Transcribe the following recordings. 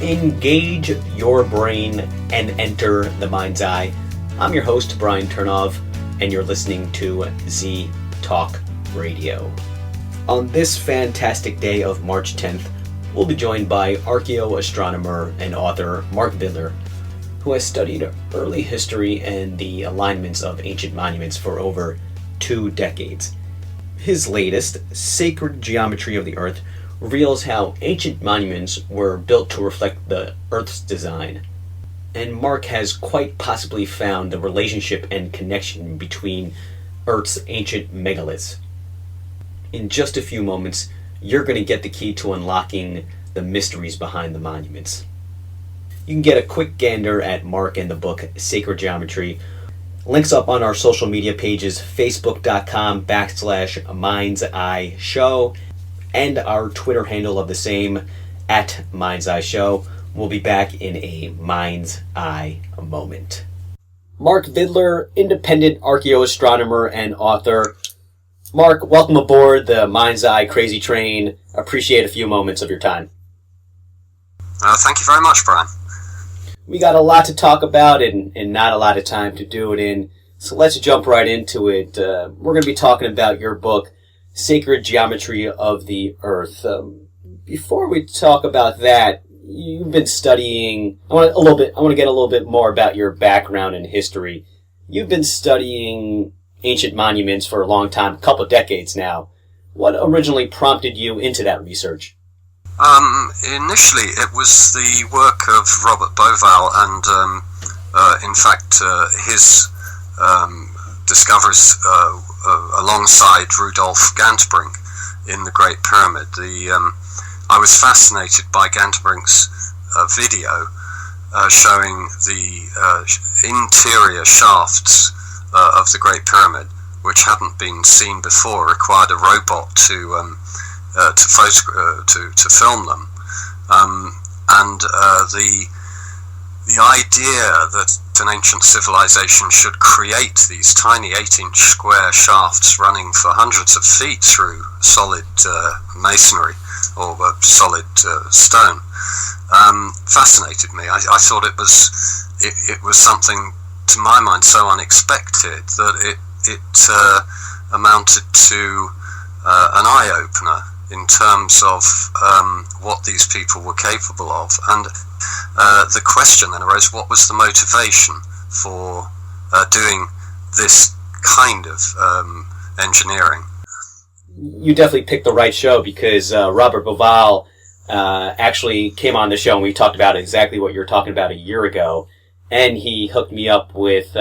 Engage your brain and enter the mind's eye. I'm your host, Brian Turnov, and you're listening to Z Talk Radio. On this fantastic day of March 10th, we'll be joined by archaeoastronomer and author Mark Vidler, who has studied early history and the alignments of ancient monuments for over 2 decades. His latest, Sacred Geometry of the Earth, reveals how ancient monuments were built to reflect the Earth's design. And Mark has quite possibly found the relationship and connection between Earth's ancient megaliths. In just a few moments, you're going to get the key to unlocking the mysteries behind the monuments. You can get a quick gander at Mark and the book Sacred Geometry. Links up on our social media pages, facebook.com/Mind's Eye Show, and our Twitter handle of the same, at Mind's Eye Show. We'll be back in a Mind's Eye moment. Mark Vidler, independent archaeoastronomer and author. Mark, welcome aboard the Mind's Eye Crazy Train. Appreciate a few moments of your time. Thank you very much, Brian. We got a lot to talk about and not a lot of time to do it in, so let's jump right into it. We're going to be talking about your book, Sacred Geometry of the Earth. Before we talk about that, you've been studying. I want to get a little bit more about your background and history. You've been studying ancient monuments for a long time, a couple of decades now. What originally prompted you into that research? Initially, it was the work of Robert Bauval and, in fact, his discoveries alongside Rudolf Gantenbrink in the Great Pyramid. I was fascinated by Gantenbrink's video showing the interior shafts of the Great Pyramid, which hadn't been seen before, required a robot to film them, and the idea that an ancient civilization should create these tiny 8-inch square shafts running for hundreds of feet through solid masonry or solid stone fascinated me. I thought it was something, to my mind, so unexpected that it amounted to an eye-opener in terms of what these people were capable of. And the question then arose, what was the motivation for doing this kind of engineering? You definitely picked the right show, because Robert Bauval actually came on the show and we talked about exactly what you were talking about a year ago. And he hooked me up with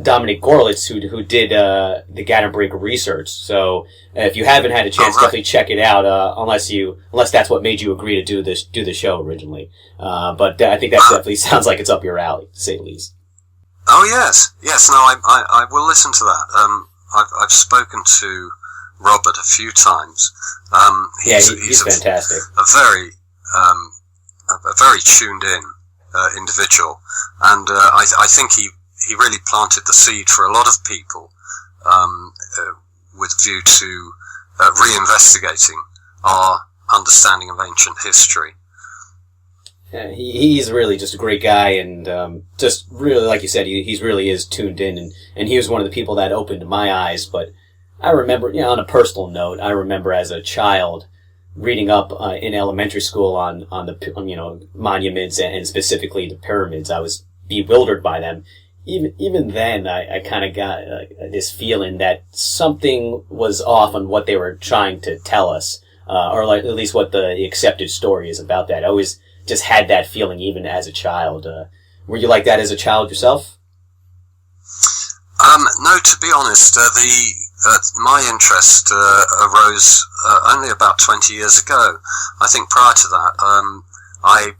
Dominic Gorlitz, who did the Gantenbrink research. So if you haven't had a chance, definitely check it out. Unless that's what made you agree to do the show originally. But I think that definitely sounds like it's up your alley, to say the least. Oh yes. No, I will listen to that. I've spoken to Robert a few times. He's fantastic. A very tuned in individual, and I think he really planted the seed for a lot of people with view to reinvestigating our understanding of ancient history. Yeah, he's really just a great guy, and just really, like you said, he really is tuned in, and he was one of the people that opened my eyes. But I remember, on a personal note, I remember as a child reading up in elementary school on the monuments and specifically the pyramids. I was bewildered by them. Even then, I kind of got this feeling that something was off on what they were trying to tell us, or like at least what the accepted story is about that. I always just had that feeling, even as a child. Were you like that as a child yourself? No, to be honest, my interest arose only about 20 years ago. I think prior to that, I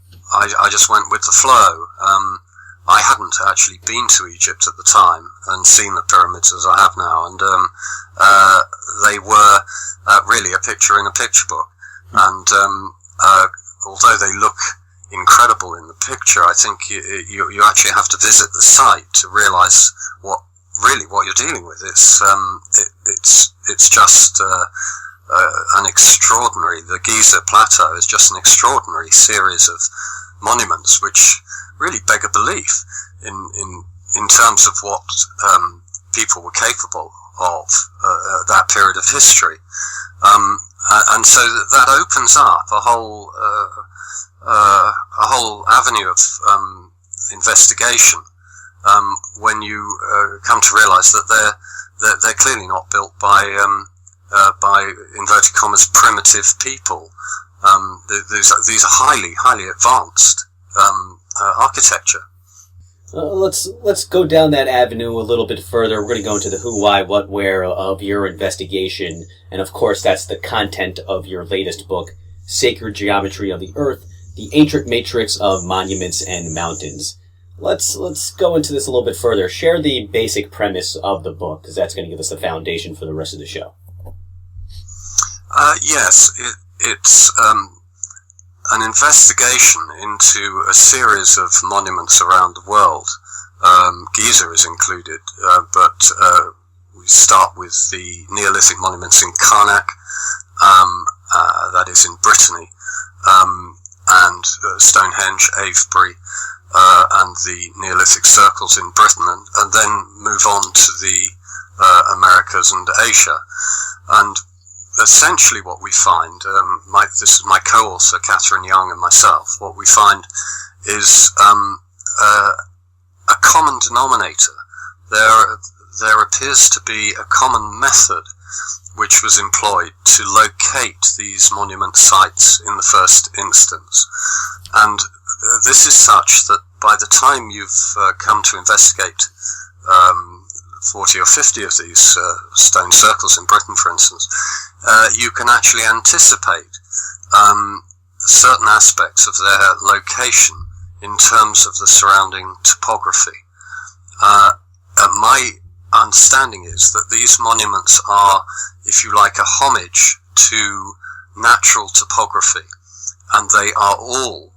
just went with the flow. I hadn't actually been to Egypt at the time and seen the pyramids as I have now, and they were really a picture in a picture book. And although they look incredible in the picture, I think you actually have to visit the site to realise what you're dealing with. It's just the Giza Plateau is just an extraordinary series of monuments which really beg a belief in terms of what people were capable of at that period of history. And so that opens up a whole avenue of investigation when you come to realize that they're clearly not built by inverted commas primitive people. These are highly advanced architecture. Let's go down that avenue a little bit further. We're going to go into the who, why, what, where of your investigation, and of course that's the content of your latest book, Sacred Geometry of the Earth: The Ancient Matrix of Monuments and Mountains. Let's go into this a little bit further. Share the basic premise of the book, because that's going to give us the foundation for the rest of the show. Yes, it's an investigation into a series of monuments around the world. Giza is included, but we start with the Neolithic monuments in Carnac, that is in Brittany, and Stonehenge, Avebury, and the Neolithic circles in Britain, and then move on to the Americas and Asia. And essentially what we find, this is my co-author, Catherine Young, and myself, what we find is a common denominator. There appears to be a common method which was employed to locate these monument sites in the first instance. And this is such that by the time you've come to investigate 40 or 50 of these stone circles in Britain, for instance, you can actually anticipate certain aspects of their location in terms of the surrounding topography. My understanding is that these monuments are, if you like, a homage to natural topography, and they are all,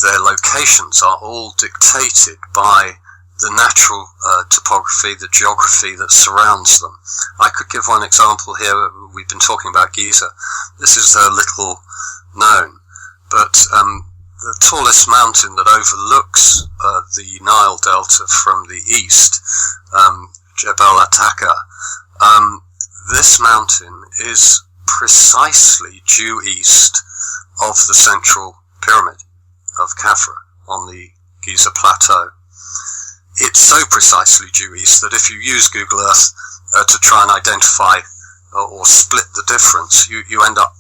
their locations are all dictated by the natural topography, the geography that surrounds them. I could give one example here. We've been talking about Giza. This is little known, but the tallest mountain that overlooks the Nile Delta from the east, Jebel Attaka, this mountain is precisely due east of the central pyramid of Khafra on the Giza Plateau. It's so precisely due east that if you use Google Earth to try and identify or split the difference, you end up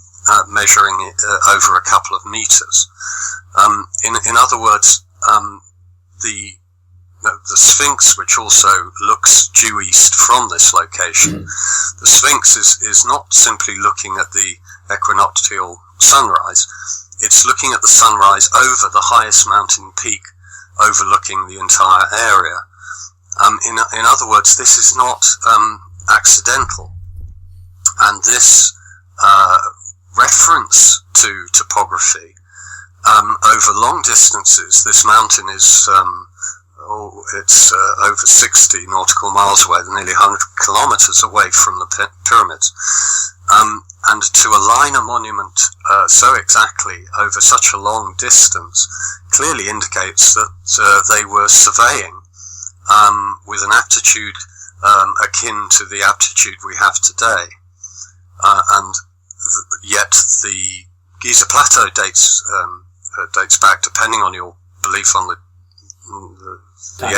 measuring it over a couple of meters. In other words, the Sphinx, which also looks due east from this location, the Sphinx is not simply looking at the equinoctial sunrise, it's looking at the sunrise over the highest mountain peak overlooking the entire area. In other words, this is not accidental, and this reference to topography over long distances. This mountain is it's over 60 nautical miles away, nearly 100 kilometers away from the pyramids. And to align a monument so exactly over such a long distance clearly indicates that they were surveying with an aptitude akin to the aptitude we have today. And yet the Giza Plateau dates back, depending on your belief on the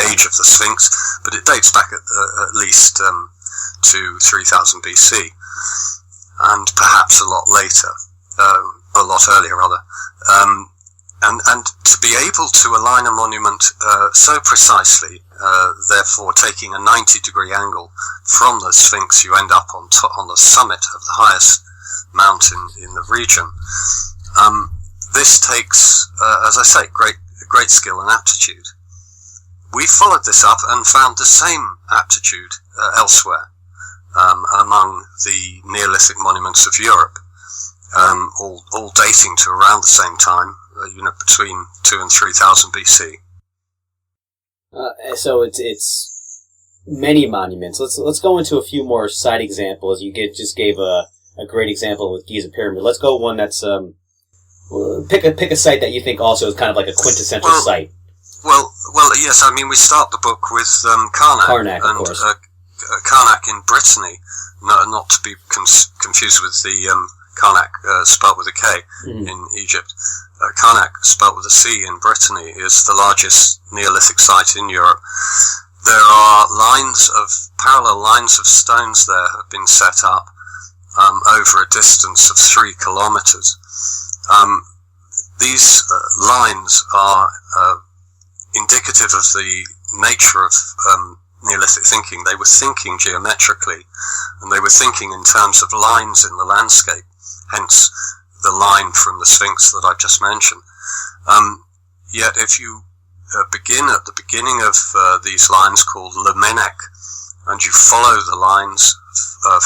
age of the Sphinx, but it dates back at least to 3000 BC, and perhaps a lot later, a lot earlier rather. And to be able to align a monument so precisely, therefore taking a 90-degree angle from the Sphinx, you end up on the summit of the highest mountain in the region. This takes, as I say, great skill and aptitude. We followed this up and found the same aptitude elsewhere among the Neolithic monuments of Europe, all dating to around the same time, between 2,000 and 3,000 BC. So it's many monuments. Let's go into a few more side examples. You just gave a great example with Giza Pyramid. Let's go one that's pick a site that you think also is kind of like a quintessential site. Well, yes. I mean, we start the book with Carnac. Carnac, of course. Carnac in Brittany, not to be confused with the Carnac spelt with a K in Egypt. Carnac, spelt with a C in Brittany, is the largest Neolithic site in Europe. There are parallel lines of stones there have been set up over a distance of 3 kilometers. These lines are indicative of the nature of Neolithic thinking. They were thinking geometrically, and they were thinking in terms of lines in the landscape, hence the line from the Sphinx that I just mentioned. Yet if you begin at the beginning of these lines called Lemenek, and you follow the lines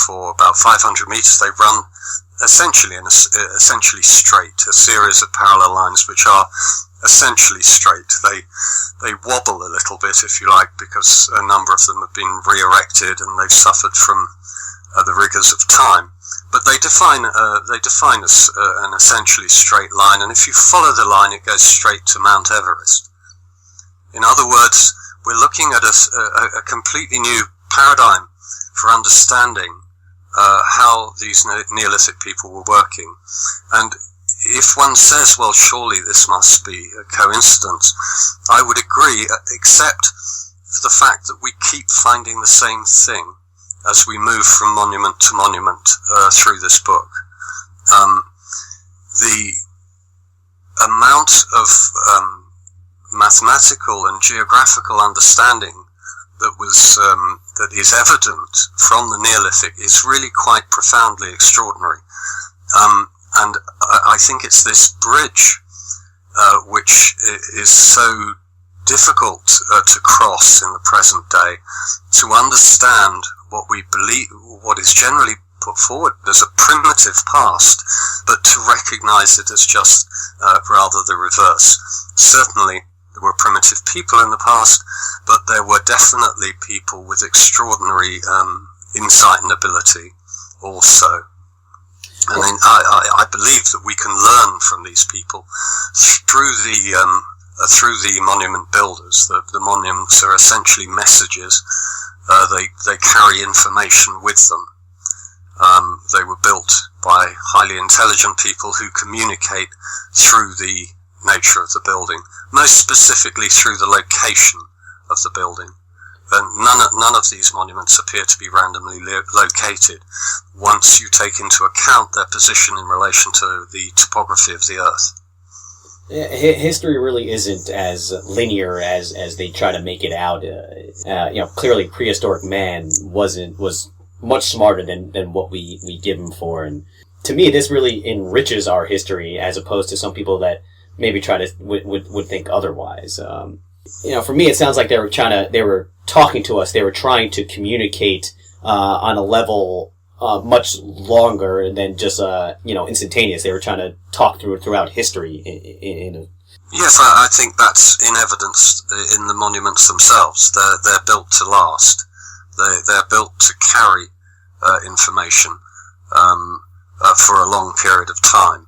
for about 500 meters, they run essentially straight, a series of parallel lines which are essentially straight. They wobble a little bit, if you like, because a number of them have been re-erected and they've suffered from the rigors of time. But they define an essentially straight line, and if you follow the line, it goes straight to Mount Everest. In other words, we're looking at a completely new paradigm for understanding how these Neolithic people were working. And if one says, well, surely this must be a coincidence, I would agree, except for the fact that we keep finding the same thing as we move from monument to monument through this book. The amount of mathematical and geographical understanding that is evident from the Neolithic is really quite profoundly extraordinary. And I think it's this bridge which is so difficult to cross in the present day, to understand what we believe, what is generally put forward as a primitive past, but to recognize it as just rather the reverse. Certainly there were primitive people in the past, but there were definitely people with extraordinary insight and ability also. And then I believe that we can learn from these people through the monument builders. The monuments are essentially messages. They carry information with them. They were built by highly intelligent people who communicate through the nature of the building, most specifically through the location of the building. And none of these monuments appear to be randomly located once you take into account their position in relation to the topography of the Earth. History really isn't as linear as they try to make it out. Clearly prehistoric man was much smarter than what we give him for. And to me, this really enriches our history as opposed to some people that maybe would think otherwise. For me, it sounds like they were talking to us. They were trying to communicate on a level much longer than just instantaneous. They were trying to talk throughout history. Yes, I think that's in evidence in the monuments themselves. They're built to last. They're built to carry information for a long period of time,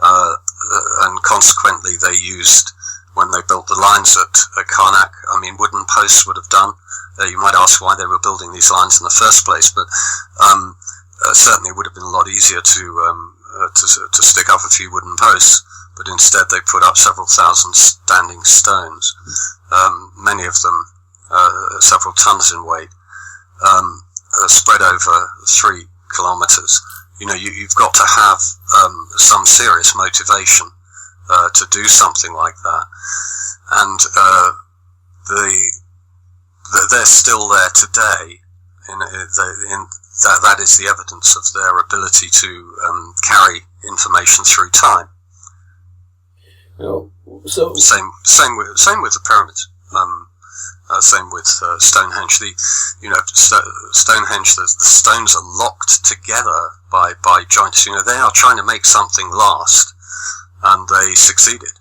and consequently they used, when they built the lines at Carnac, wooden posts would have done. You might ask why they were building these lines in the first place, but certainly it would have been a lot easier to stick up a few wooden posts. But instead they put up several thousand standing stones, many of them several tons in weight, spread over 3 kilometers. You've got to have some serious motivation to do something like that, and they're still there today. That is the evidence of their ability to carry information through time. So same with the pyramids. Same with Stonehenge. Stonehenge, the stones are locked together by joints. They are trying to make something last, and they succeeded.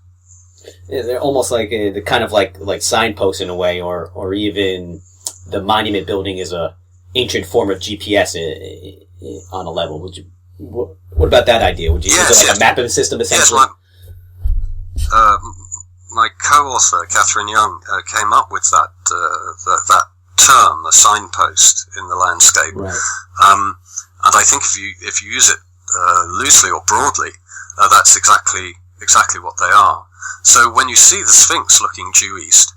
Yeah, they're almost like the kind of like signposts in a way, or even the monument building is a ancient form of GPS on a level. Would you? What about that idea? Would you use it like a mapping system essentially? Yes, my co-author Catherine Young came up with that term, the signpost in the landscape. Right. And I think if you use it loosely or broadly, that's exactly what they are. So when you see the Sphinx looking due east,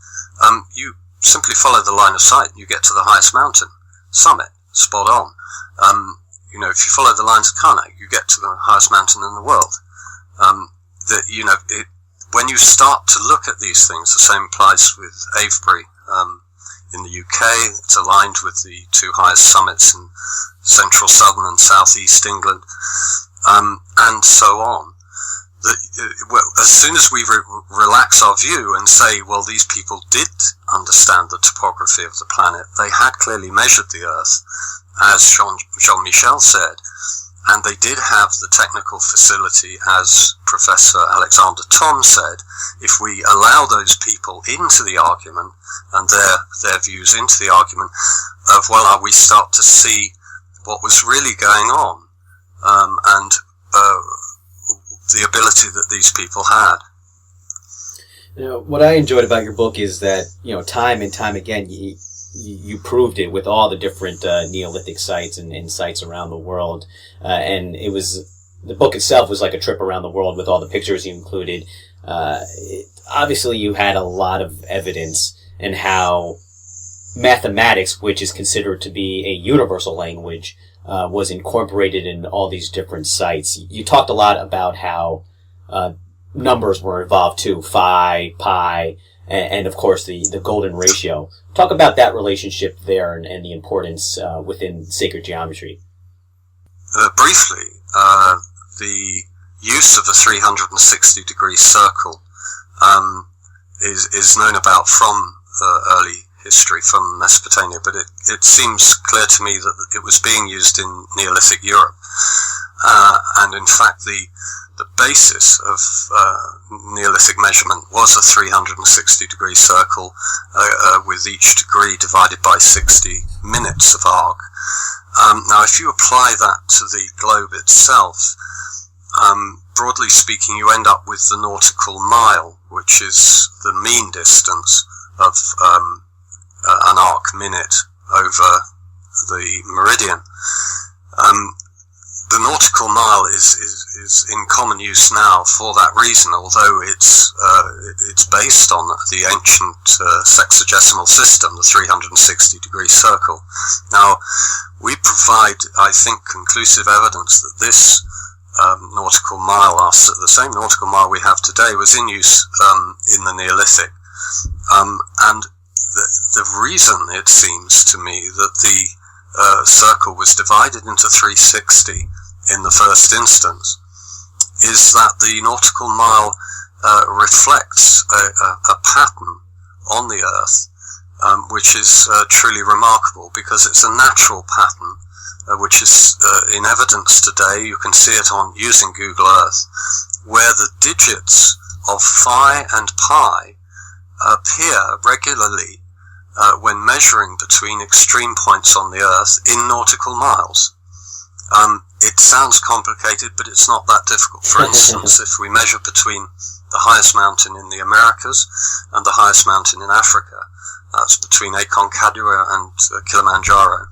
you simply follow the line of sight and you get to the highest mountain, summit, spot on. If you follow the lines of Carnac, you get to the highest mountain in the world. When you start to look at these things, the same applies with Avebury in the UK. It's aligned with the two highest summits in central, southern and southeast England, and so on. As soon as we relax our view and say, well, these people did understand the topography of the planet, they had clearly measured the Earth, as Jean-Michel said, and they did have the technical facility, as Professor Alexander Thom said. If we allow those people into the argument and their views into the argument, we start to see what was really going on, and the ability that these people had. What I enjoyed about your book is that, time and time again, you proved it with all the different Neolithic sites and sites around the world. And the book itself was like a trip around the world with all the pictures you included. Obviously, you had a lot of evidence and how mathematics, which is considered to be a universal language, was incorporated in all these different sites. You talked a lot about how numbers were involved too, phi, pi, and of course the golden ratio. Talk about that relationship there and the importance within sacred geometry. Briefly, the use of a 360-degree circle is known about from early history, from Mesopotamia, but it seems clear to me that it was being used in Neolithic Europe. And in fact, the basis of Neolithic measurement was a 360-degree circle with each degree divided by 60 minutes of arc. Now, if you apply that to the globe itself, broadly speaking, you end up with the nautical mile, which is the mean distance of an arc minute over the meridian. The nautical mile is in common use now for that reason, although it's based on the ancient sexagesimal system, the 360-degree circle. Now, we provide, I think, conclusive evidence that this nautical mile, the same nautical mile we have today, was in use in the Neolithic. And the reason, it seems to me, that the circle was divided into 360 in the first instance is that the nautical mile reflects a pattern on the Earth, which is truly remarkable, because it's a natural pattern which is in evidence today. You can see it on using Google Earth, where the digits of phi and pi appear regularly when measuring between extreme points on the Earth in nautical miles. It sounds complicated, but it's not that difficult. For instance, if we measure between the highest mountain in the Americas and the highest mountain in Africa, that's between Aconcagua and Kilimanjaro,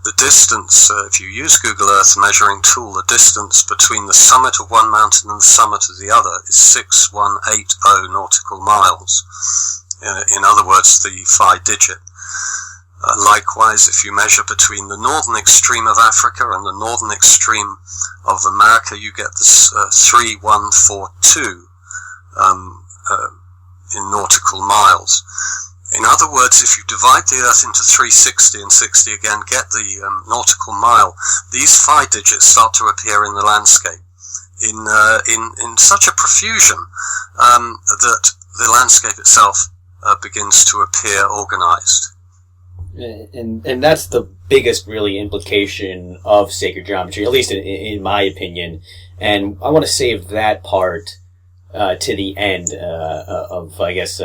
the distance, if you use Google Earth measuring tool, the distance between the summit of one mountain and the summit of the other is 6180 nautical miles. In other words, the phi digit. Likewise, if you measure between the northern extreme of Africa and the northern extreme of America, you get this 3142 in nautical miles. In other words, if you divide the Earth into 360 and 60 again, get the nautical mile, these phi digits start to appear in the landscape in such a profusion that the landscape itself begins to appear organized. And that's the biggest, really, implication of sacred geometry, at least in my opinion. And I want to save that part to the end of, I guess,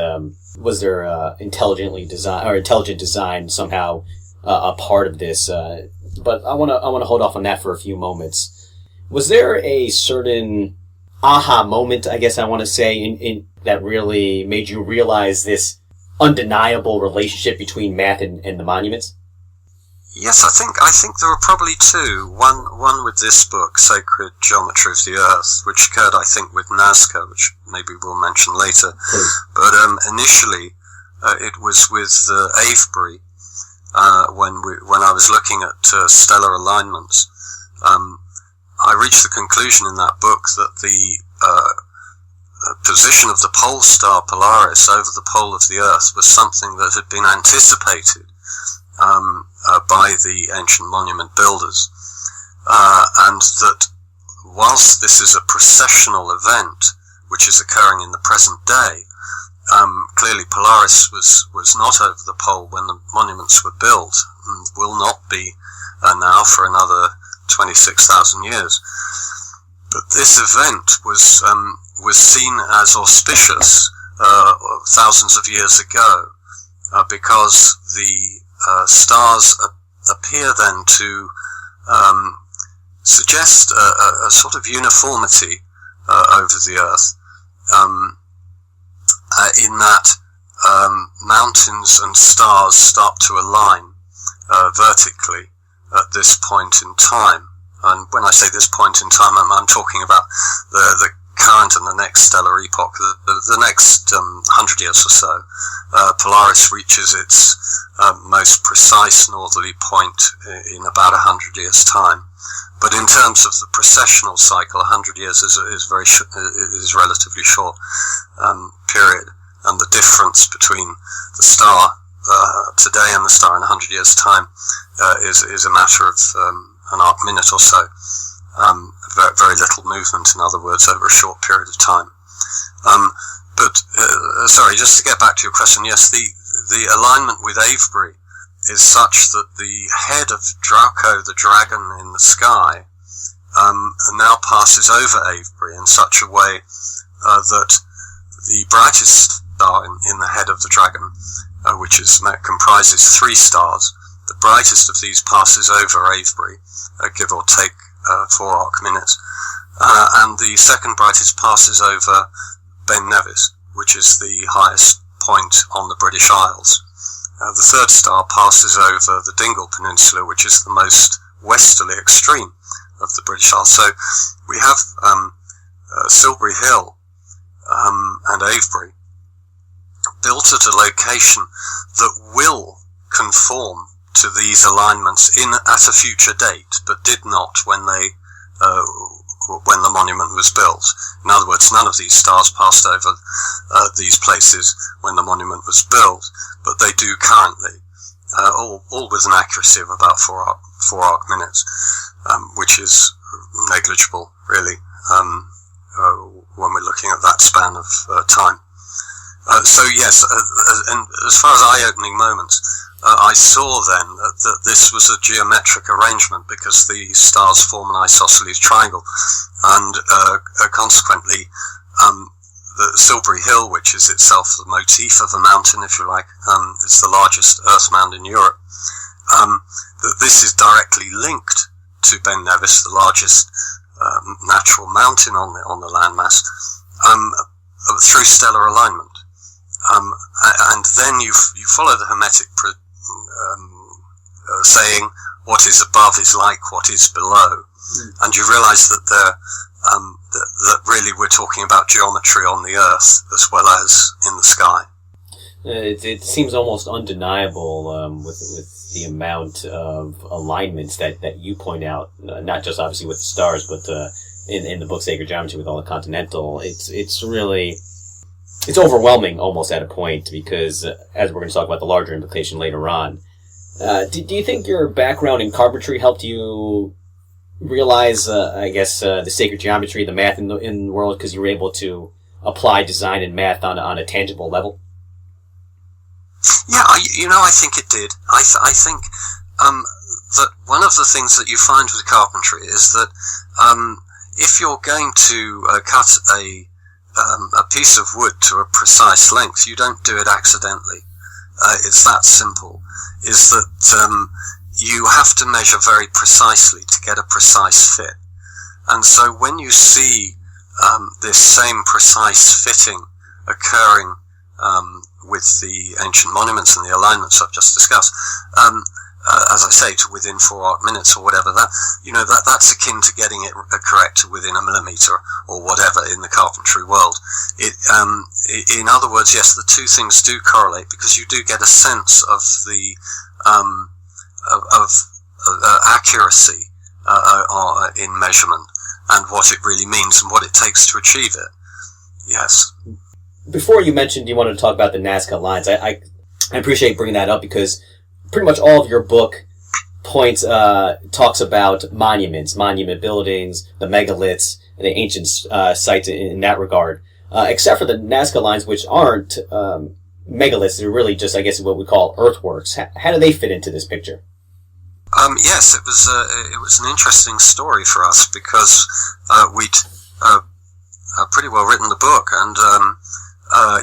was there intelligent design somehow a part of this? But I want to hold off on that for a few moments. Was there a certain aha moment, I guess I want to say, in that really made you realize this undeniable relationship between math and the monuments? Yes, I think there are probably two. One with this book, Sacred Geometry of the Earth, which occurred, I think, with Nazca, which maybe we'll mention later. Please. But initially, it was with Avebury, when I was looking at stellar alignments. I reached the conclusion in that book that the position of the pole star Polaris over the pole of the Earth was something that had been anticipated by the ancient monument builders, and that whilst this is a processional event which is occurring in the present day, clearly Polaris was not over the pole when the monuments were built, and will not be now for another 26,000 years. But this event was seen as auspicious thousands of years ago, because the stars appear then to suggest a sort of uniformity over the Earth, in that mountains and stars start to align vertically at this point in time. And when I say this point in time, I'm talking about the current and the next stellar epoch, the next 100 years or so. Polaris reaches its most precise northerly point in about 100 years' time. But in terms of the precessional cycle, 100 years is relatively short period, and the difference between the star today and the star in 100 years' time is a matter of an arc minute or so. Very little movement, in other words, over a short period of time. Sorry, just to get back to your question, yes, the alignment with Avebury is such that the head of Draco, the dragon in the sky, now passes over Avebury in such a way that the brightest star in the head of the dragon, which comprises 3 stars, the brightest of these passes over Avebury, give or take 4 arc minutes, and the second brightest passes over Ben Nevis, which is the highest point on the British Isles. The third star passes over the Dingle Peninsula, which is the most westerly extreme of the British Isles. So we have Silbury Hill and Avebury built at a location that will conform to these alignments at a future date, but did not when the monument was built. In other words, none of these stars passed over these places when the monument was built, but they do currently, all with an accuracy of about 4 arc minutes, which is negligible, really, when we're looking at that span of time. So yes, and as far as eye-opening moments, I saw then that this was a geometric arrangement because the stars form an isosceles triangle, and consequently the Silbury Hill, which is itself the motif of a mountain, if you like, it's the largest earth mound in Europe, that this is directly linked to Ben Nevis, the largest natural mountain on the landmass, through stellar alignment. And then you follow the Hermetic saying, what is above is like what is below. And you realize that that really we're talking about geometry on the Earth as well as in the sky. It seems almost undeniable with the amount of alignments that you point out, not just obviously with the stars, but in the book Sacred Geometry with all the continental. It's really... It's overwhelming almost at a point because, as we're going to talk about the larger implication later on, do you think your background in carpentry helped you realize, the sacred geometry, the math in the world, because you were able to apply design and math on a tangible level? Yeah, I think it did. I think that one of the things that you find with carpentry is that if you're going to cut a a piece of wood to a precise length, you don't do it accidentally. It's that simple. Is that you have to measure very precisely to get a precise fit. And so when you see this same precise fitting occurring with the ancient monuments and the alignments I've just discussed, as I say, to within 4 odd minutes or whatever, that's akin to getting it correct to within a millimeter or whatever in the carpentry world. In other words, yes, the two things do correlate, because you do get a sense of the accuracy in measurement and what it really means and what it takes to achieve it. Yes. Before you mentioned you wanted to talk about the Nazca Lines, I appreciate bringing that up, because pretty much all of your book talks about monument buildings, the megaliths, the ancient sites in that regard, except for the Nazca Lines, which aren't megaliths. They're really just, I guess, what we call earthworks. How do they fit into this picture? Yes, it was an interesting story for us, because we'd pretty well written the book, and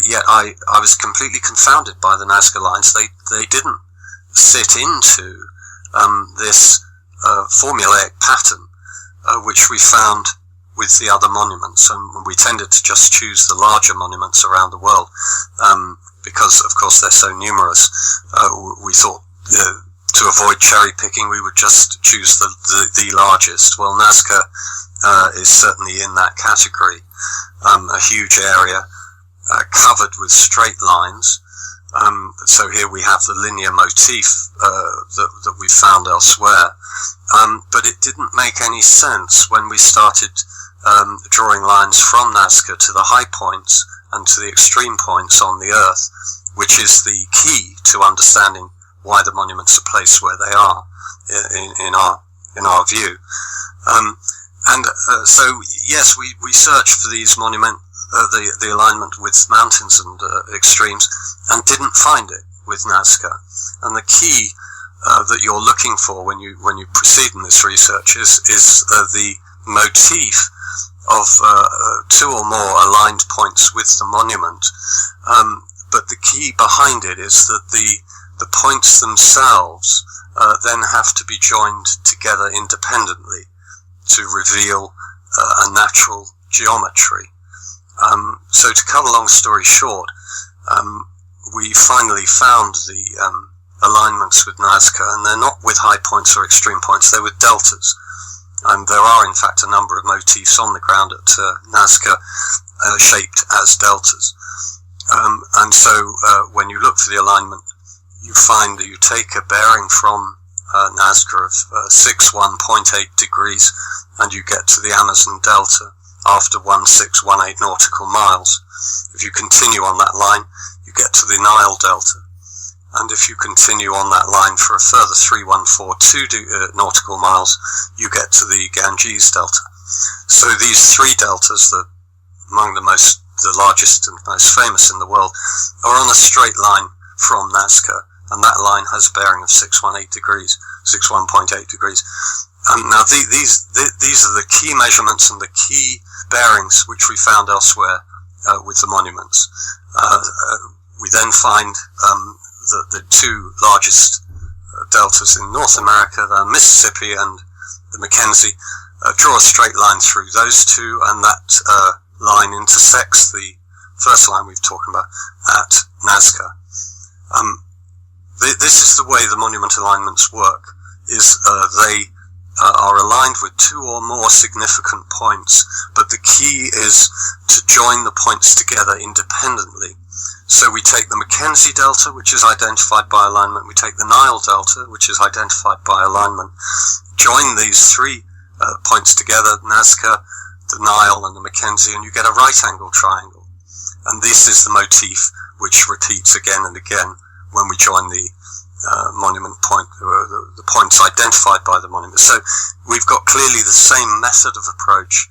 yet I was completely confounded by the Nazca Lines. They didn't fit into this formulaic pattern which we found with the other monuments, and we tended to just choose the larger monuments around the world because, of course, they're so numerous. We thought to avoid cherry picking, we would just choose the largest. Well, Nazca is certainly in that category. A huge area covered with straight lines. So here we have the linear motif that we found elsewhere. But it didn't make any sense when we started drawing lines from Nazca to the high points and to the extreme points on the Earth, which is the key to understanding why the monuments are placed where they are in our view. So yes, we searched for these the alignment with mountains and extremes, and didn't find it with Nazca. And the key that you're looking for when you proceed in this research is the motif of two or more aligned points with the monument. But the key behind it is that the points themselves then have to be joined together independently to reveal a natural geometry. So to cut a long story short, we finally found the alignments with Nazca, and they're not with high points or extreme points, they're with deltas. And there are, in fact, a number of motifs on the ground at Nazca shaped as deltas. And so when you look for the alignment, you find that you take a bearing from Nazca of 61.8 degrees, and you get to the Amazon Delta after 1618 nautical miles. If you continue on that line, you get to the Nile Delta. And if you continue on that line for a further 3142 nautical miles, you get to the Ganges Delta. So these three deltas, among the largest and most famous in the world, are on a straight line from Nazca, and that line has a bearing of 61.8 degrees. Now these are the key measurements and the key bearings which we found elsewhere with the monuments. We then find the two largest deltas in North America, the Mississippi and the Mackenzie. Draw a straight line through those two, and that line intersects the first line we've talked about at Nazca. This is the way the monument alignments work, is they are aligned with two or more significant points, but the key is to join the points together independently. So we take the Mackenzie Delta, which is identified by alignment, we take the Nile Delta, which is identified by alignment, join these three points together, Nazca, the Nile and the Mackenzie, and you get a right angle triangle. And this is the motif which repeats again and again when we join the monument point, the points identified by the monument. So we've got clearly the same method of approach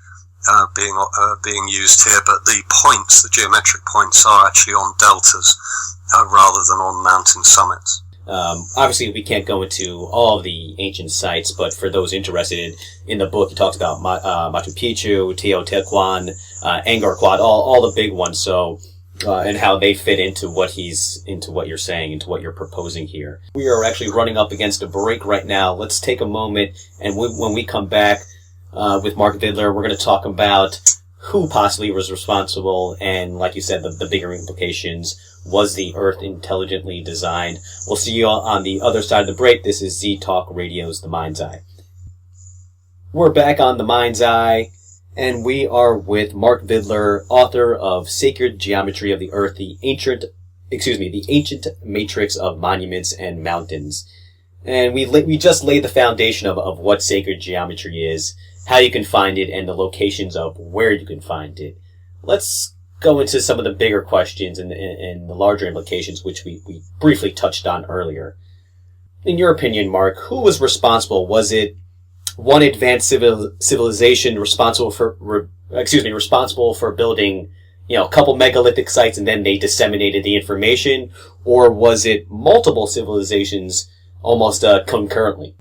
being used here, but the points, the geometric points, are actually on deltas rather than on mountain summits. Obviously, we can't go into all of the ancient sites, but for those interested in the book, he talks about Machu Picchu, Teotihuacan, Angkor Wat, all the big ones. So, and how they fit into what you're saying, into what you're proposing here. We are actually running up against a break right now. Let's take a moment, and when we come back with Mark Vidler, we're going to talk about who possibly was responsible, and like you said, the bigger implications. Was the Earth intelligently designed? We'll see you all on the other side of the break. This is Z Talk Radio's The Mind's Eye. We're back on The Mind's Eye, and we are with Mark Vidler, author of Sacred Geometry of the Earth, the ancient matrix of monuments and mountains. And we just laid the foundation of what sacred geometry is, how you can find it, and the locations of where you can find it. Let's go into some of the bigger questions and the larger implications, which we briefly touched on earlier. In your opinion, Mark, who was responsible? Was it one advanced civilization responsible for building, a couple megalithic sites and then they disseminated the information? Or was it multiple civilizations almost concurrently?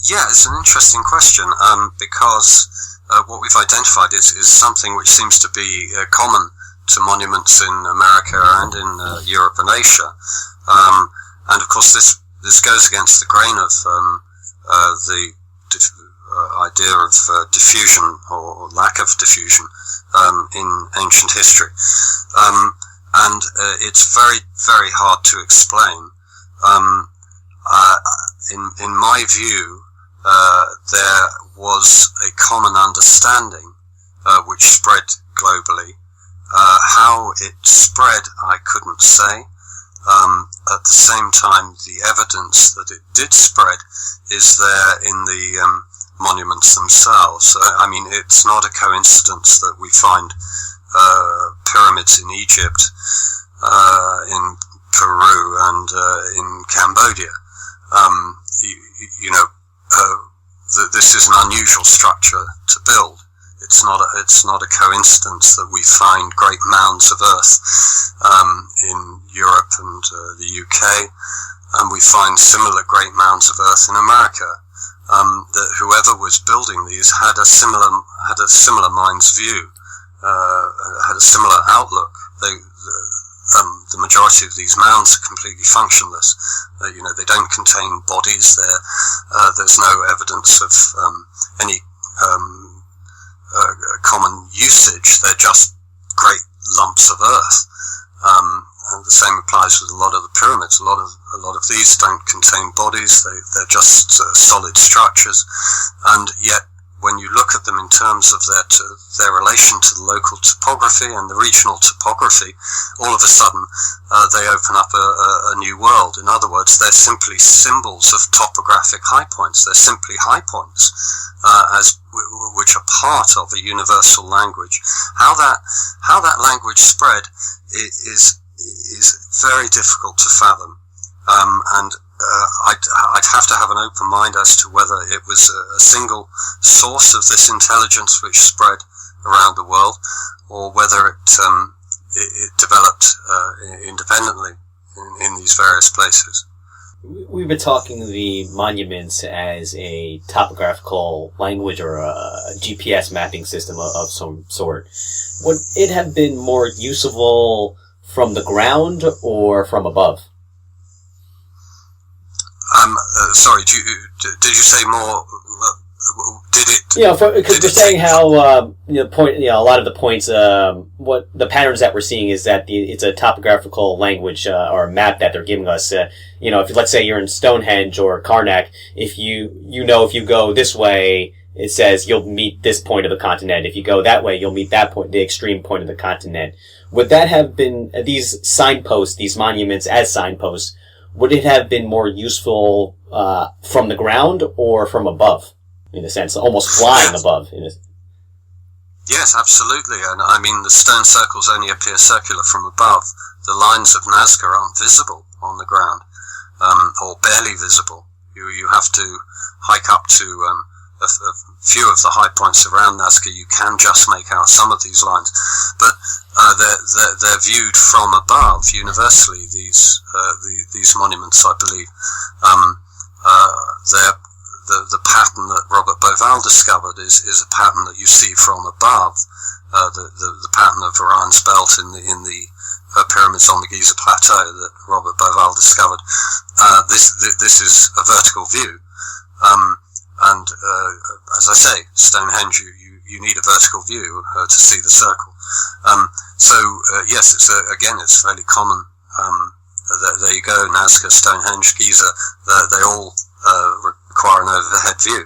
Yeah, it's an interesting question, because what we've identified is something which seems to be common to monuments in America and in Europe and Asia. And of course this goes against the grain of the idea of diffusion or lack of diffusion in ancient history. And it's very, very hard to explain. In my view, there was a common understanding which spread globally. How it spread, I couldn't say. At the same time, the evidence that it did spread is there in the monuments themselves. I mean, it's not a coincidence that we find pyramids in Egypt, in Peru, and in Cambodia. This is an unusual structure to build. It's not a coincidence that we find great mounds of earth in Europe and the UK, and we find similar great mounds of earth in America. That whoever was building these had a similar mind's view, had a similar outlook. The majority of these mounds are completely functionless. They don't contain bodies. There's no evidence of any common usage. They're just great lumps of earth. And the same applies with a lot of the pyramids. A lot of these don't contain bodies. They're just solid structures. And yet, when you look at them in terms of their relation to the local topography and the regional topography, all of a sudden they open up a new world. In other words, they're simply symbols of topographic high points. They're simply high points, which are part of a universal language. How that language spread is very difficult to fathom, and I'd have to have an open mind as to whether it was a single source of this intelligence which spread around the world, or whether it developed independently in these various places. We've been talking the monuments as a topographical language or a GPS mapping system of some sort. Would it have been more usable from the ground or from above? Sorry, did you say more? Did it? Because we're saying how a lot of the points, what the patterns that we're seeing is that it's a topographical language or a map that they're giving us. If let's say you're in Stonehenge or Carnac, if you go this way, it says you'll meet this point of the continent. If you go that way, you'll meet that point, the extreme point of the continent. Would that have been these signposts, these monuments as signposts? Would it have been more useful from the ground or from above, in a sense, almost flying above? Yes, absolutely. And I mean, the stone circles only appear circular from above. The lines of Nazca aren't visible on the ground, or barely visible. You have to hike up to a few of the high points around Nazca, you can just make out some of these lines, but they're viewed from above universally. These monuments, I believe, the pattern that Robert Bauval discovered is a pattern that you see from above. The pattern of Orion's belt in the pyramids on the Giza plateau that Robert Bauval discovered. This is a vertical view, and as I say, Stonehenge, you need a vertical view to see the circle. Yes, it's fairly common. There you go, Nazca, Stonehenge, Giza, they all require an overhead view.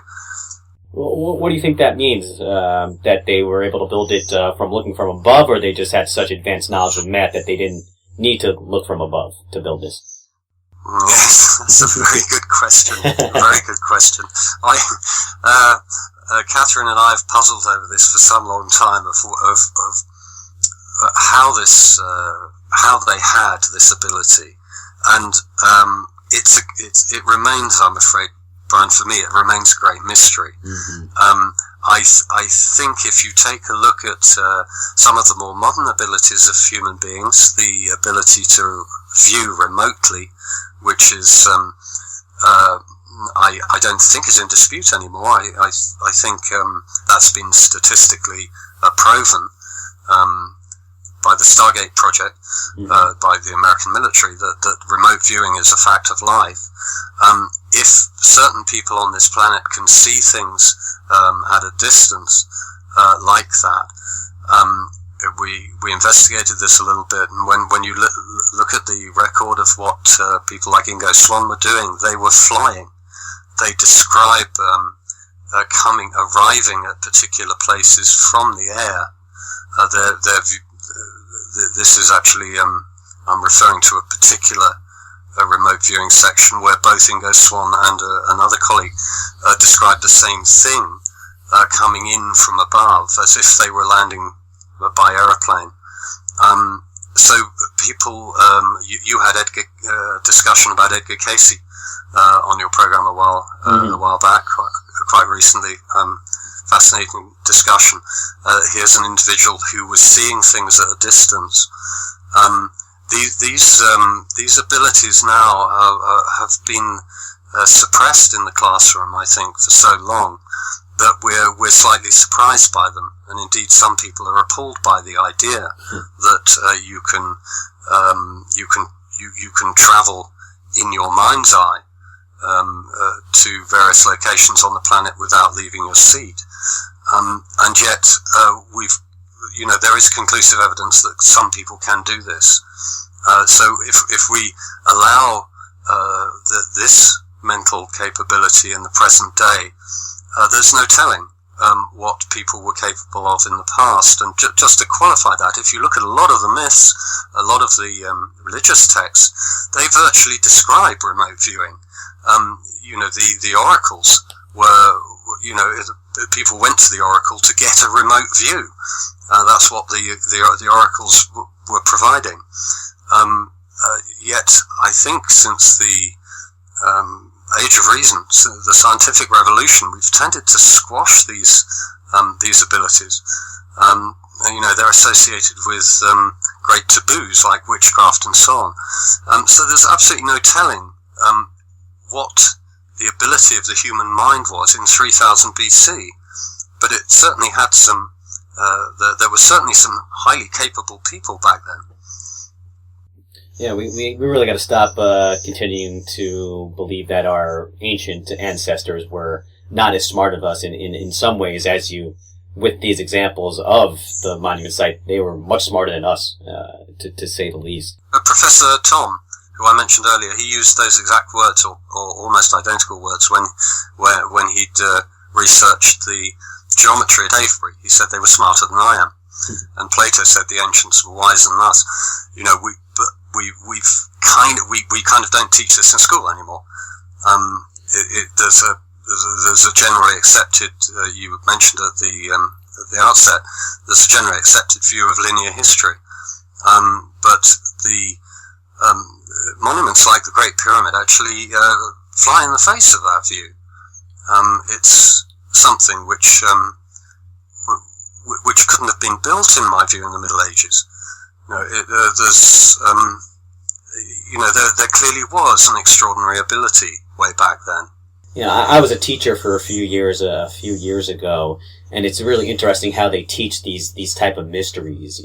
What do you think that means? That they were able to build it from looking from above, or they just had such advanced knowledge of math that they didn't need to look from above to build this? Yes, that's a very good question. Very good question. Catherine and I have puzzled over this for some long time of how they had this ability, and it remains, I'm afraid, Brian, for me, it remains a great mystery. Mm-hmm. I think if you take a look at some of the more modern abilities of human beings, the ability to view remotely, which is I don't think is in dispute anymore. I think that's been statistically proven by the Stargate project, by the American military, that remote viewing is a fact of life. If certain people on this planet can see things at a distance like that, we investigated this a little bit, and when you look at the record of what people like Ingo Swann were doing, they were flying. They describe arriving at particular places from the air. This is actually, I'm referring to a particular remote viewing section where both Ingo Swann and another colleague described the same thing, coming in from above as if they were landing by aeroplane. So people, you had discussion about Edgar Casey on your program a while back, quite recently. Fascinating discussion. Here's an individual who was seeing things at a distance. These abilities now have been suppressed in the classroom, I think, for so long that we're slightly surprised by them, and indeed some people are appalled by the idea that you can travel in your mind's eye to various locations on the planet without leaving your seat, and yet there is conclusive evidence that some people can do this. So if we allow this mental capability in the present day, there's no telling what people were capable of in the past. And just to qualify that, if you look at a lot of the myths, a lot of the religious texts, they virtually describe remote viewing. The oracles were, people went to the oracle to get a remote view. That's what the oracles were providing. Yet, I think since the Age of Reason, the scientific revolution, we've tended to squash these abilities. They're associated with great taboos like witchcraft and so on. So there's absolutely no telling what the ability of the human mind was in 3000 BC, but it certainly had some. There were certainly some highly capable people back then. Yeah, we really got to stop continuing to believe that our ancient ancestors were not as smart as us in some ways, as you, with these examples of the monument site, they were much smarter than us, to say the least. Professor Tom, who I mentioned earlier, he used those exact words, or almost identical words, when he'd researched the geometry at Avebury. He said they were smarter than I am. And Plato said the ancients were wiser than us. We kind of don't teach this in school anymore. There's a generally accepted. You mentioned at the outset. There's a generally accepted view of linear history, but the monuments like the Great Pyramid actually fly in the face of that view. It's something which couldn't have been built, in my view, in the Middle Ages. There clearly was an extraordinary ability way back then. Yeah, I was a teacher for a few years ago, and it's really interesting how they teach these type of mysteries,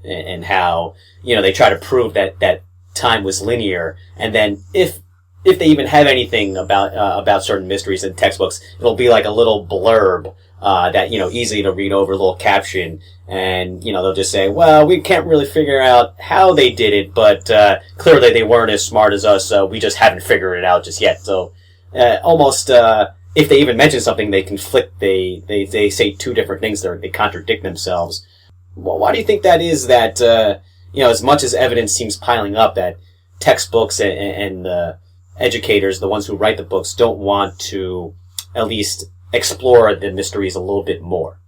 and how, they try to prove that time was linear, and then if they even have anything about certain mysteries in textbooks, it'll be like a little blurb that easy to read over, a little caption, and they'll just say, well, we can't really figure out how they did it, but clearly they weren't as smart as us, so we just haven't figured it out just yet. So almost if they even mention something, they conflict. They say two different things. They contradict themselves. Well, why do you think that is? That as much as evidence seems piling up, that textbooks and educators, the ones who write the books, don't want to at least explore the mysteries a little bit more?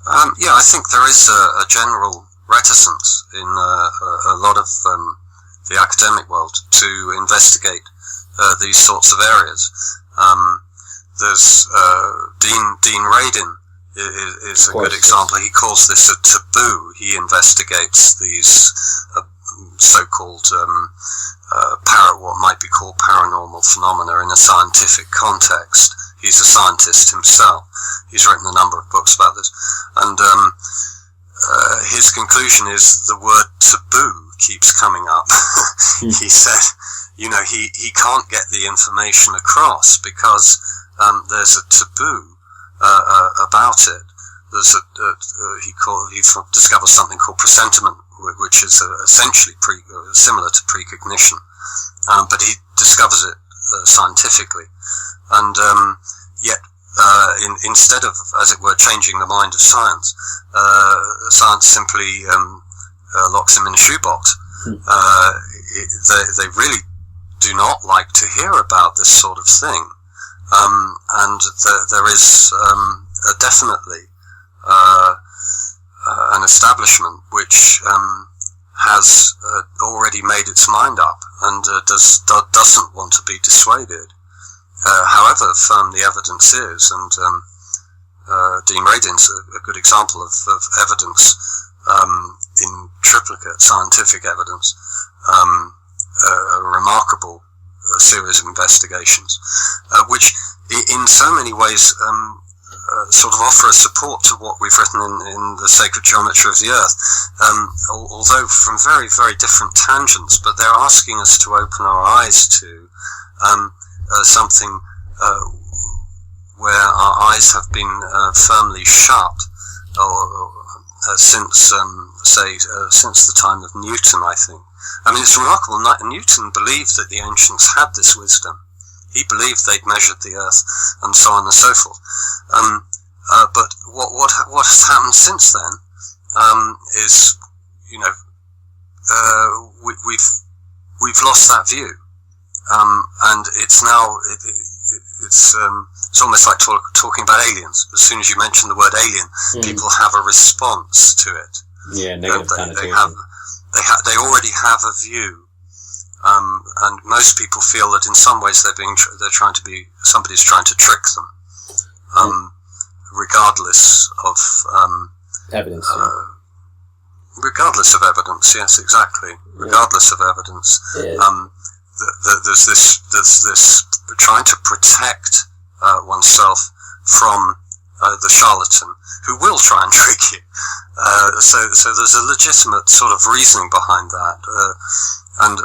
I think there is a general reticence in a lot of the academic world to investigate these sorts of areas. There's Dean Radin is a good example. He calls this a taboo. He investigates these so-called what might be called paranormal phenomena in a scientific context. He's a scientist himself. He's written a number of books about this, and his conclusion is the word taboo keeps coming up. He said, he can't get the information across because there's a taboo about it. There's he discovers something called presentiment, which is essentially similar to precognition, but he discovers it scientifically, and yet instead of, as it were, changing the mind of science, science simply locks him in a shoebox. They really do not like to hear about this sort of thing, and there is definitely an establishment which has already made its mind up and doesn't want to be dissuaded. However firm the evidence is, and Dean Radin's a good example of evidence in triplicate scientific evidence, a remarkable series of investigations, which in so many ways sort of offer a support to what we've written in the Sacred Geometry of the Earth, although from very, very different tangents, but they're asking us to open our eyes to something where our eyes have been firmly shut, since the time of Newton, I think. I mean, it's remarkable. Newton believed that the ancients had this wisdom. He believed they'd measured the Earth, and so on and so forth. But what has happened since then is, we've lost that view, and it's now it's almost like talking about aliens. As soon as you mention the word alien, people have a response to it. Yeah, negative connotation. They already have a view, and most people feel that in some ways somebody's trying to trick them, regardless of evidence. Regardless of evidence, yes, exactly. Regardless of evidence, there's this trying to protect oneself from the charlatan who will try and trick you. So there's a legitimate sort of reasoning behind that, and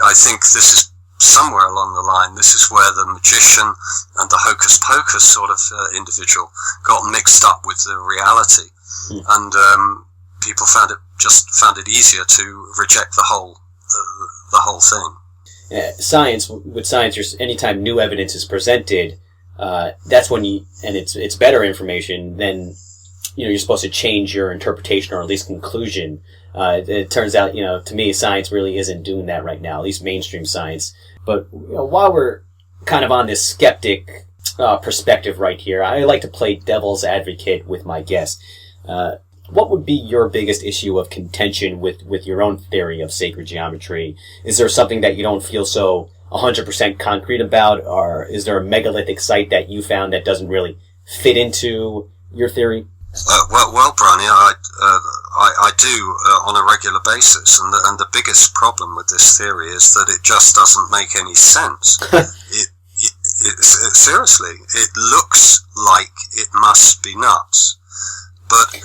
I think this is somewhere along the line. This is where the magician and the hocus pocus sort of individual got mixed up with the reality, and people found it easier to reject the whole thing. With science, anytime new evidence is presented, that's when it's better information, then you're supposed to change your interpretation, or at least conclusion. It turns out, to me, science really isn't doing that right now, at least mainstream science. But while we're kind of on this skeptic perspective right here, I like to play devil's advocate with my guest. What would be your biggest issue of contention with your own theory of sacred geometry? Is there something that you don't feel so 100% concrete about, or is there a megalithic site that you found that doesn't really fit into your theory? Well, Brian, I do on a regular basis, and the biggest problem with this theory is that it just doesn't make any sense. Seriously, it looks like it must be nuts, but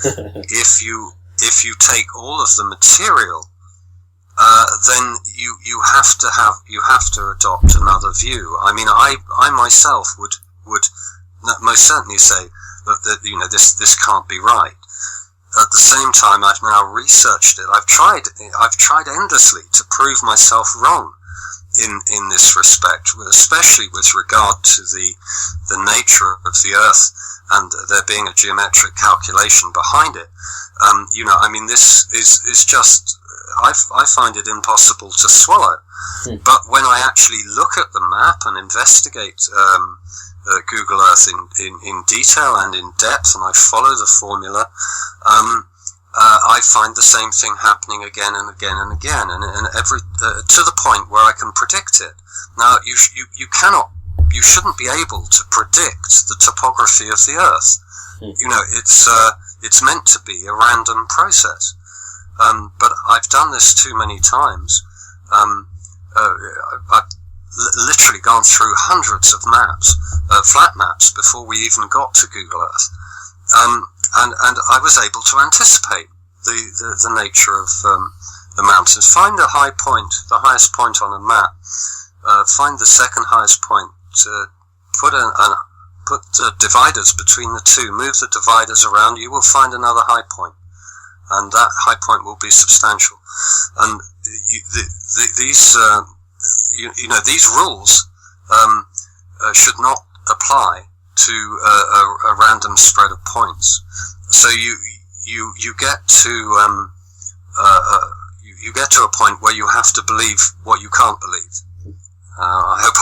if you take all of the material, then you have to adopt another view. I mean, I myself would most certainly say that this can't be right. At the same time, I've now researched it. I've tried endlessly to prove myself wrong in this respect, especially with regard to the nature of the Earth and there being a geometric calculation behind it. This is just, I find it impossible to swallow. But when I actually look at the map and investigate Google Earth in detail and in depth, and I follow the formula, I find the same thing happening again and again and again, and every to the point where I can predict it. Now, you shouldn't be able to predict the topography of the Earth. It's meant to be a random process. But I've done this too many times. I've literally gone through hundreds of maps, flat maps, before we even got to Google Earth. And I was able to anticipate the nature of the mountains. Find the high point, the highest point on a map. Find the second highest point. Put dividers between the two. Move the dividers around. You will find another high point, and that high point will be substantial. And these rules should not apply to a random spread of points. So you get to you get to a point where you have to believe what you can't believe. I hope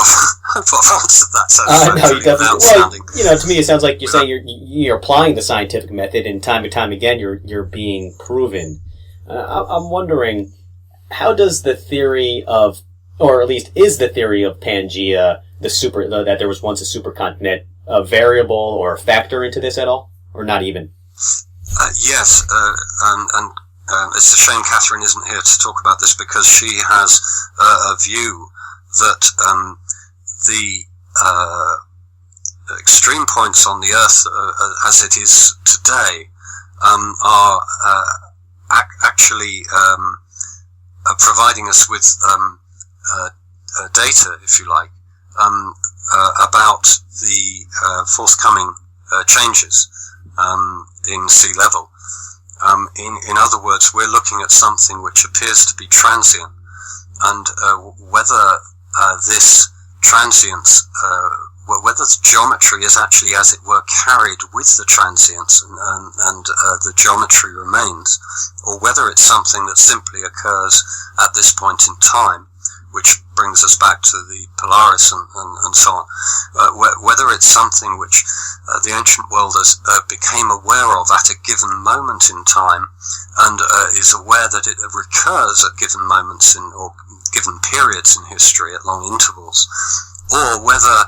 I've answered that satisfactorily without sounding. Well, to me, it sounds like you're saying you're applying the scientific method, and time and time again, you're being proven. I'm wondering, how does the theory of, or at least is the theory of Pangea, that there was once a supercontinent, a variable or a factor into this at all, or not even? Yes, and it's a shame Catherine isn't here to talk about this, because she has a view that the extreme points on the Earth, as it is today, are actually providing us with data, if you like, about the forthcoming changes in sea level. In other words, we're looking at something which appears to be transient, and whether this transience, whether the geometry is actually, as it were, carried with the transience and the geometry remains, or whether it's something that simply occurs at this point in time, which brings us back to the Polaris and so on, whether it's something which the ancient world became aware of at a given moment in time, and is aware that it recurs at given moments or given periods in history at long intervals, or whether,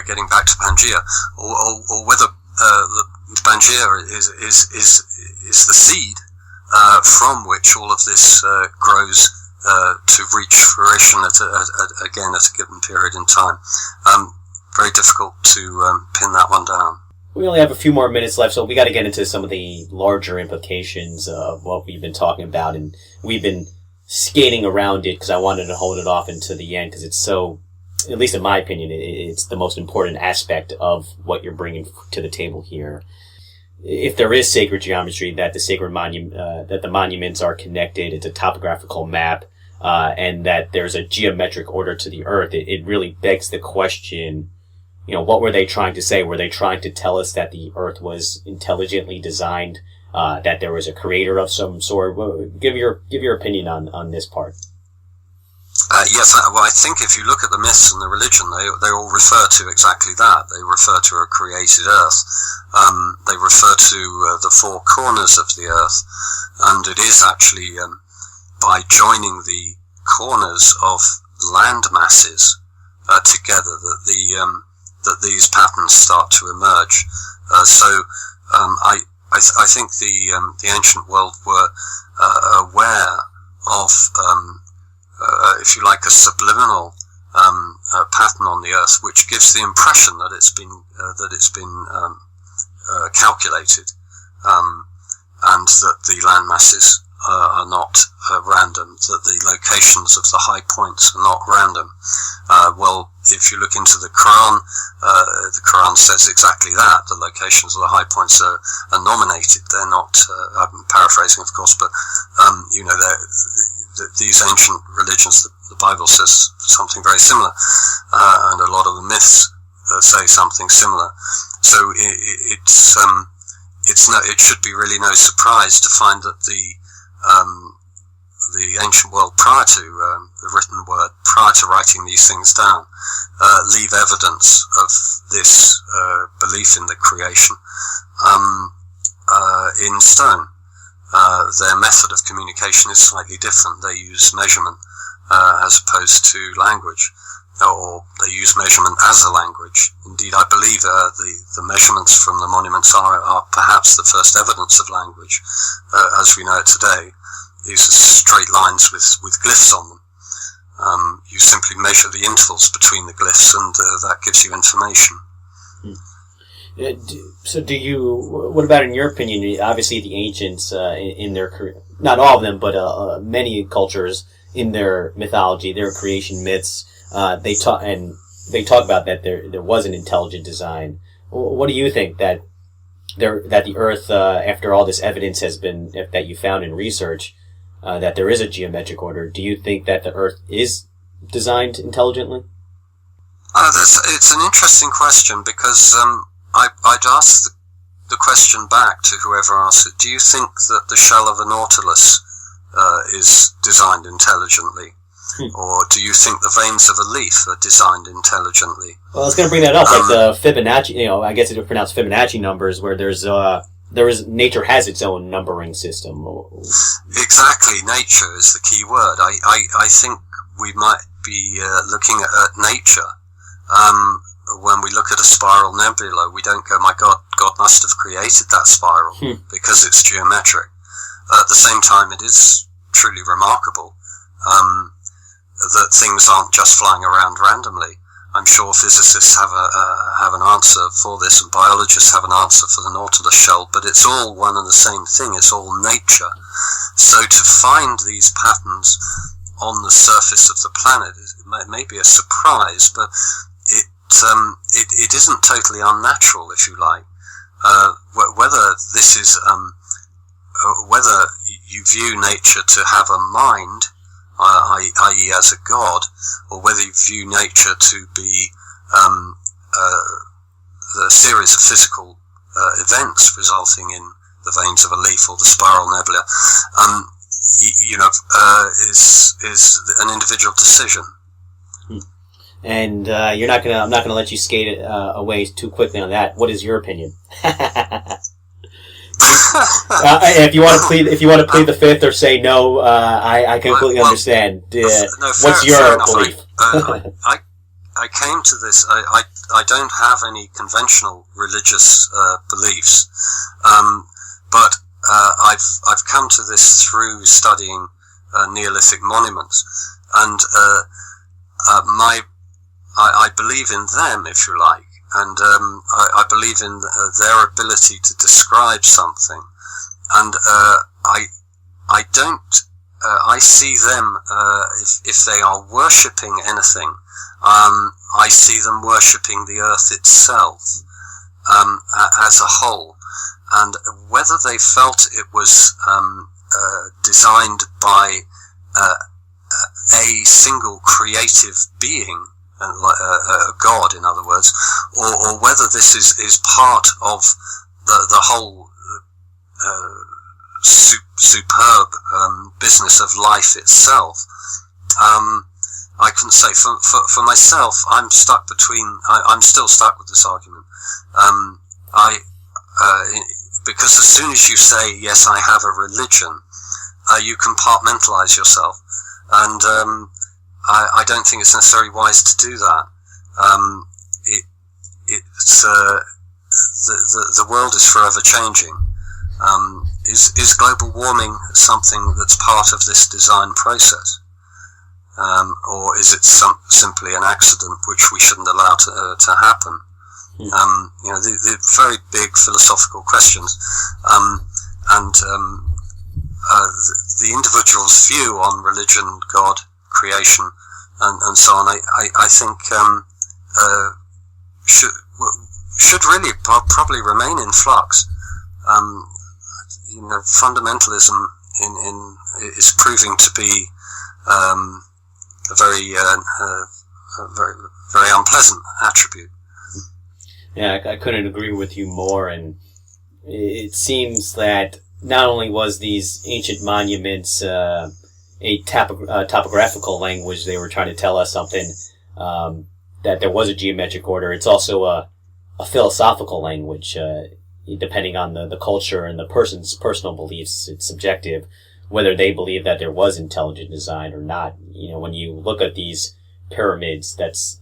getting back to Pangea, or whether the Pangea is the seed from which all of this grows to reach fruition at a given period in time. Very difficult to pin that one down. We only have a few more minutes left, so we got to get into some of the larger implications of what we've been talking about, and we've been skating around it because I wanted to hold it off until the end, because it's so, at least in my opinion, it's the most important aspect of what you're bringing to the table here. If there is sacred geometry, that the monuments are connected, it's a topographical map, and that there's a geometric order to the Earth, it really begs the question, what were they trying to say? Were they trying to tell us that the Earth was intelligently designed, that there was a creator of some sort? Give your opinion on this part. Yes, well, I think if you look at the myths and the religion, they all refer to exactly that. They refer to a created Earth. They refer to the four corners of the Earth, and it is actually by joining the corners of land masses together that that these patterns start to emerge. I think the ancient world were aware of, if you like, a subliminal pattern on the Earth, which gives the impression that it's been calculated, and that the land masses are not random, that the locations of the high points are not random. Well, if you look into the Quran says exactly that. The locations of the high points are nominated. They're not, I'm paraphrasing of course, but these ancient religions, the Bible says something very similar, and a lot of the myths say something similar. So it should be really no surprise to find that the ancient world prior to the written word, prior to writing these things down, leave evidence of this belief in the creation in stone. Their method of communication is slightly different. They use measurement as opposed to language, or they use measurement as a language. Indeed, I believe the measurements from the monuments are perhaps the first evidence of language as we know it today. These are straight lines with glyphs on them. You simply measure the intervals between the glyphs, and that gives you information. So what about in your opinion, obviously the ancients, in their, not all of them, but many cultures in their mythology, their creation myths, they talk about that there was an intelligent design. What do you think that the Earth, after all this evidence that you found in research, that there is a geometric order, do you think that the Earth is designed intelligently? It's an interesting question, because I'd ask the question back to whoever asked it. Do you think that the shell of a nautilus is designed intelligently? Or do you think the veins of a leaf are designed intelligently? Well, I was going to bring that up, like the Fibonacci, I guess it's pronounced Fibonacci numbers, where nature has its own numbering system. Exactly, nature is the key word. I think we might be looking at nature. When we look at a spiral nebula, we don't go, my God must have created that spiral, because it's geometric. At the same time, it is truly remarkable that things aren't just flying around randomly. I'm sure physicists have an answer for this, and biologists have an answer for the nautilus shell, but it's all one and the same thing. It's all nature. So to find these patterns on the surface of the planet, it may be a surprise, but it isn't totally unnatural, if you like. Whether this is whether you view nature to have a mind, i.e. as a god, or whether you view nature to be the series of physical events resulting in the veins of a leaf or the spiral nebula, is an individual decision. And I'm not gonna let you skate away too quickly on that. What is your opinion? If you want to plead the fifth or say no, I completely understand. What's your belief? I came to this. I don't have any conventional religious beliefs, but I've come to this through studying Neolithic monuments, and I believe in them, if you like. And I believe in their ability to describe something, and I see them if they are worshipping anything. I see them worshipping the earth itself as a whole, and whether they felt it was designed by a single creative being, a god, in other words, or whether this is part of the whole superb business of life itself. I can say for myself, I'm stuck between. I'm still stuck with this argument. Because as soon as you say yes, I have a religion, you compartmentalize yourself, and I don't think it's necessarily wise to do that. it's the world is forever changing. Is global warming something that's part of this design process, or is it simply an accident which we shouldn't allow to happen? The very big philosophical questions, and the individual's view on religion, God, creation, and so on. I think should really probably remain in flux. Fundamentalism is proving to be a very very unpleasant attribute. Yeah, I couldn't agree with you more. And it seems that not only was these ancient monuments a topographical language, they were trying to tell us something, that there was a geometric order. It's also a philosophical language. Depending on the culture and the person's personal beliefs, it's subjective whether they believe that there was intelligent design or not. When you look at these pyramids, that's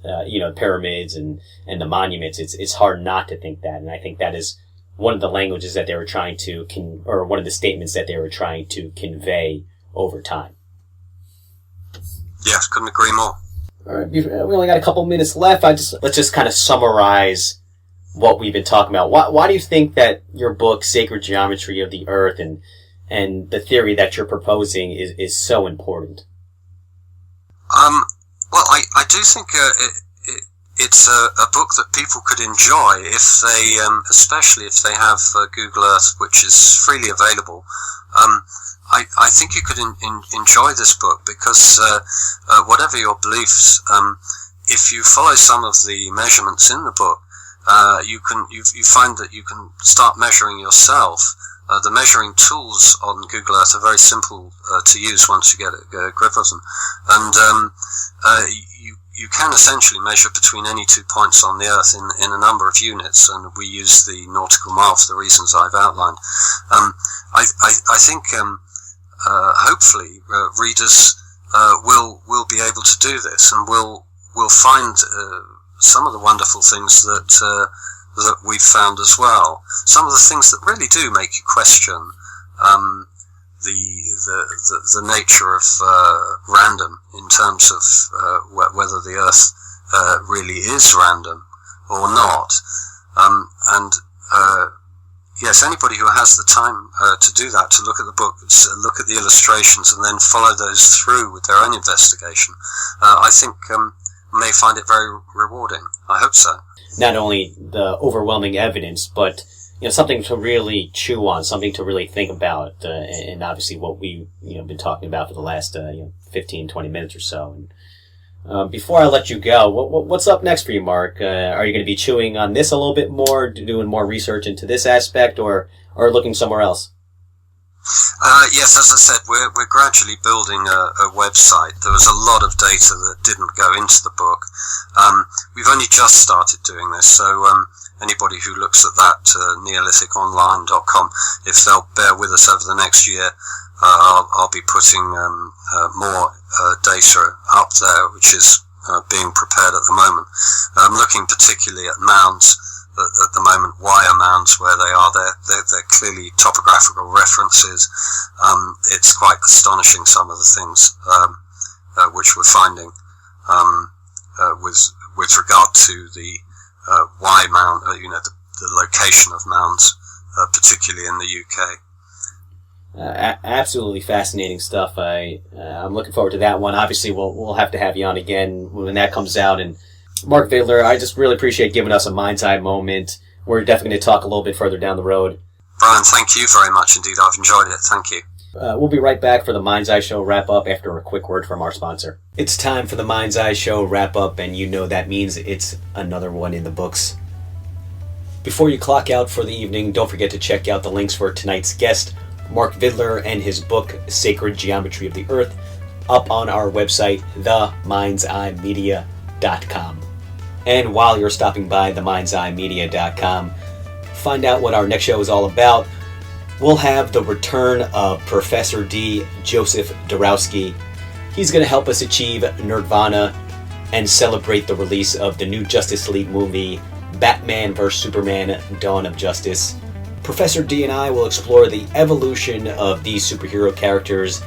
pyramids and the monuments, it's hard not to think that. And I think that is one of the languages that they were trying to or one of the statements that they were trying to convey over time. Yes, couldn't agree more. All right, we only got a couple minutes left. Let's just kind of summarize what we've been talking about. Why do you think that your book, Sacred Geometry of the Earth, and the theory that you're proposing is so important? Well, I do think it's a book that people could enjoy if they, especially if they have Google Earth, which is freely available. I think you could enjoy this book because whatever your beliefs, if you follow some of the measurements in the book, you find that you can start measuring yourself. The measuring tools on Google Earth are very simple to use once you get a grip of them, and you can essentially measure between any 2 points on the Earth in a number of units, and we use the nautical mile for the reasons I've outlined. I think hopefully readers will be able to do this, and will find some of the wonderful things that we've found as well. Some of the things that really do make you question the nature of random, in terms of whether the Earth really is random or not. Yes, anybody who has the time to do that, to look at the book, look at the illustrations, and then follow those through with their own investigation, I think may find it very rewarding. I hope so. Not only the overwhelming evidence, but something to really chew on, something to really think about, and obviously what we've been talking about for the last 15, 20 minutes or so. And before I let you go, what's up next for you, Mark? Are you going to be chewing on this a little bit more, doing more research into this aspect, or looking somewhere else? Yes, as I said, we're gradually building a website. There was a lot of data that didn't go into the book. We've only just started doing this, so anybody who looks at that, neolithiconline.com, if they'll bear with us over the next year, I'll be putting more data up there, which is being prepared at the moment. I'm looking particularly at mounds. At the moment, wire mounds, where they are, they're clearly topographical references. It's quite astonishing, some of the things which we're finding with regard to the Y mound, the location of mounds, particularly in the UK. Absolutely fascinating stuff. I'm looking forward to that one. Obviously, we'll have to have you on again when that comes out. And Mark Vidler, I just really appreciate giving us a mind's eye moment. We're definitely going to talk a little bit further down the road. Brian, thank you very much indeed. I've enjoyed it. Thank you. We'll be right back for the Mind's Eye Show wrap-up after a quick word from our sponsor. It's time for the Mind's Eye Show wrap-up, and that means it's another one in the books. Before you clock out for the evening, don't forget to check out the links for tonight's guest, Mark Vidler, and his book, Sacred Geometry of the Earth, up on our website, themindseyemedia.com. And while you're stopping by themindseyemedia.com, find out what our next show is all about. We'll have the return of Professor D. Joseph Dorowski. He's going to help us achieve nirvana and celebrate the release of the new Justice League movie, Batman vs. Superman: Dawn of Justice. Professor D and I will explore the evolution of these superhero characters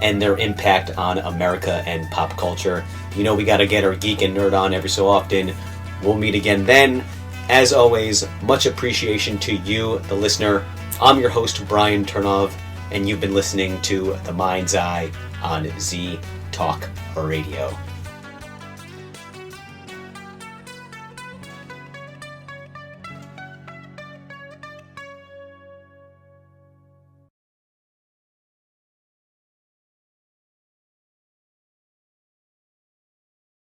and their impact on America and pop culture. You know we gotta get our geek and nerd on every so often. We'll meet again then. As always, much appreciation to you, the listener. I'm your host, Brian Turnov, and you've been listening to The Mind's Eye on Z Talk Radio.